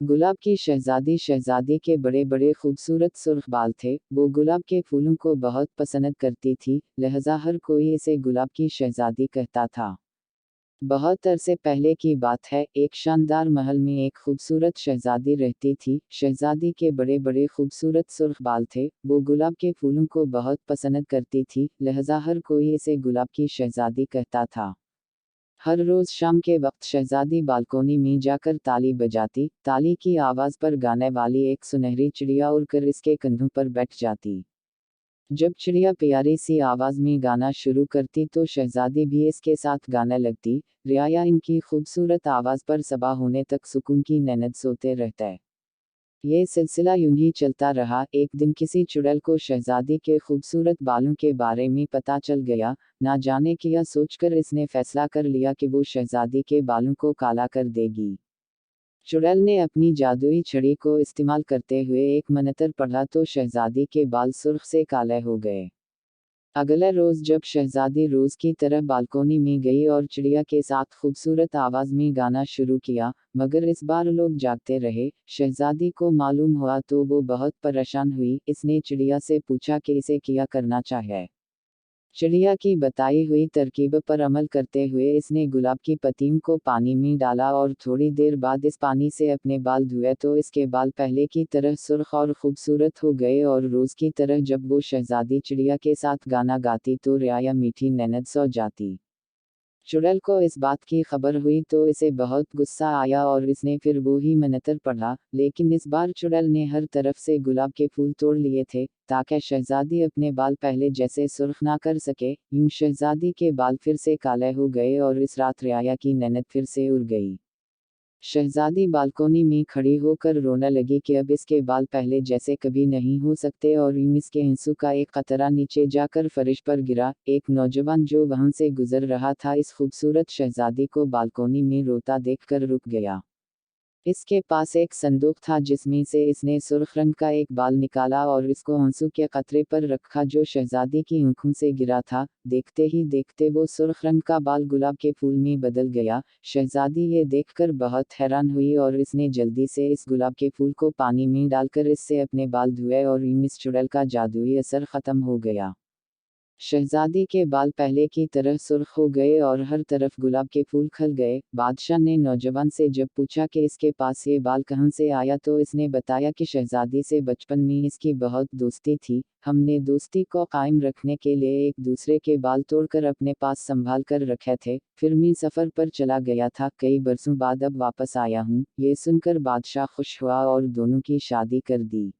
गुलाब की शहजादी के बड़े बड़े खूबसूरत सुर्ख बाल थे। वो गुलाब के फूलों को बहुत पसंद करती थी, लिहाजा हर कोई इसे गुलाब की शहजादी कहता था। बहुत अरसे पहले की बात है, एक शानदार महल में एक खूबसूरत शहजादी रहती थी। शहजादी के बड़े बड़े खूबसूरत सुर्ख बाल थे। वो गुलाब के फूलों को बहुत पसंद करती थी, लिहाजा हर कोई इसे गुलाब की शहजादी कहता था। हर रोज शाम के वक्त शहजादी बालकोनी में जाकर ताली बजाती। ताली की आवाज पर गाने वाली एक सुनहरी चिड़िया उड़कर इसके कंधों पर बैठ जाती। जब चिड़िया प्यारी सी आवाज में गाना शुरू करती तो शहजादी भी इसके साथ गाने लगती। रियाया इनकी खूबसूरत आवाज पर सबा होने तक सुकून की नींद सोते रहते। ये सिलसिला यूं ही चलता रहा। एक दिन किसी चुड़ैल को शहजादी के खूबसूरत बालों के बारे में पता चल गया। ना जाने क्या सोचकर इसने फैसला कर लिया कि वो शहजादी के बालों को काला कर देगी। चुड़ैल ने अपनी जादुई छड़ी को इस्तेमाल करते हुए एक मंत्र पढ़ा तो शहजादी के बाल सुर्ख से काले हो गए। अगले रोज जब शहजादी रोज की तरह बालकोनी में गई और चिड़िया के साथ खूबसूरत आवाज में गाना शुरू किया, मगर इस बार लोग जागते रहे। शहजादी को मालूम हुआ तो वो बहुत परेशान हुई। इसने चिड़िया से पूछा कि इसे क्या करना चाहिए। चिड़िया की बताई हुई तरकीब पर अमल करते हुए इसने गुलाब की पत्तियों को पानी में डाला और थोड़ी देर बाद इस पानी से अपने बाल धुए तो इसके बाल पहले की तरह सुर्ख और खूबसूरत हो गए। और रोज की तरह जब वो शहजादी चिड़िया के साथ गाना गाती तो रियाया मीठी नींद सो जाती। चुड़ैल को इस बात की खबर हुई तो इसे बहुत गुस्सा आया और इसने फिर वो ही मंत्र पढ़ा, लेकिन इस बार चुड़ैल ने हर तरफ से गुलाब के फूल तोड़ लिए थे, ताकि शहजादी अपने बाल पहले जैसे सुर्ख ना कर सके। यूं शहजादी के बाल फिर से काले हो गए और इस रात रियाया की नींद फिर से उड़ गई। शहजादी बालकोनी में खड़ी होकर रोने लगी कि अब इसके बाल पहले जैसे कभी नहीं हो सकते और यूं इसके आंसू का एक कतरा नीचे जाकर फर्श पर गिरा। एक नौजवान जो वहां से गुजर रहा था इस खूबसूरत शहजादी को बालकोनी में रोता देखकर रुक गया। इसके पास एक संदूक था जिसमें से इसने सुर्ख रंग का एक बाल निकाला और इसको आंसू के कतरे पर रखा जो शहजादी की आंखों से गिरा था। देखते ही देखते वो सुर्ख रंग का बाल गुलाब के फूल में बदल गया। शहजादी ये देखकर बहुत हैरान हुई और इसने जल्दी से इस गुलाब के फूल को पानी में डालकर इससे अपने बाल धुए और इस चुड़ैल का जादुई असर खत्म हो गया। शहजादी के बाल पहले की तरह सुर्ख हो गए और हर तरफ गुलाब के फूल खिल गए। बादशाह ने नौजवान से जब पूछा कि इसके पास ये बाल कहाँ से आया तो इसने बताया कि शहजादी से बचपन में इसकी बहुत दोस्ती थी। हमने दोस्ती को कायम रखने के लिए एक दूसरे के बाल तोड़कर अपने पास संभाल कर रखे थे। फिर मैं सफ़र पर चला गया था, कई बरसों बाद अब वापस आया हूँ। ये सुनकर बादशाह खुश हुआ और दोनों की शादी कर दी।